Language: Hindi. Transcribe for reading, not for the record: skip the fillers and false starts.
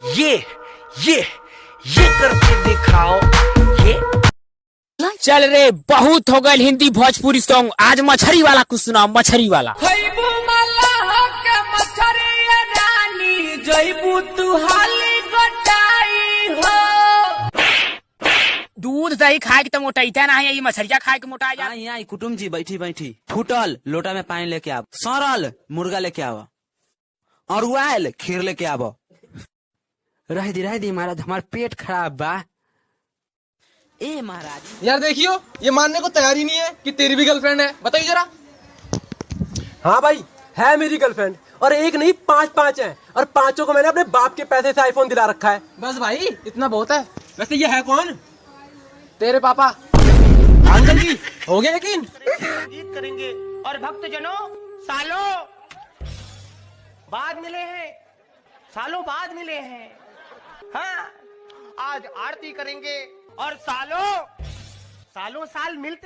ये करके दिखाओ ये। चल रे, बहुत हो गए हिंदी भोजपुरी सॉन्ग, आज मछरी वाला कुछ सुना, मछरी वाला। दूध दही खाए के तो मोटाइता ना है, ये मछरिया खाए के मोटा जा। यहाँ कुटुम जी बैठी बैठी फूटल लोटा में पानी लेके आव, सड़ल मुर्गा लेके आव, और उबाल खीर लेके आव। रह दी महाराज, हमार पेट खराब बा। ए महाराज यार देखियो, ये मानने को तैयार ही नहीं है कि तेरी भी गर्लफ्रेंड है। बताइए जरा। हाँ भाई, है मेरी गर्लफ्रेंड, और एक नहीं पांच हैं, और पांचों को मैंने अपने बाप के पैसे से आईफोन दिला रखा है। बस भाई इतना बहुत है। वैसे ये है कौन? तेरे पापा। अंकल जी, हो गया यकीन? संगीत करेंगे और भक्तजनों सालों बाद मिले हैं, सालों बाद मिले हैं। हाँ, आज आरती करेंगे और सालों साल मिलते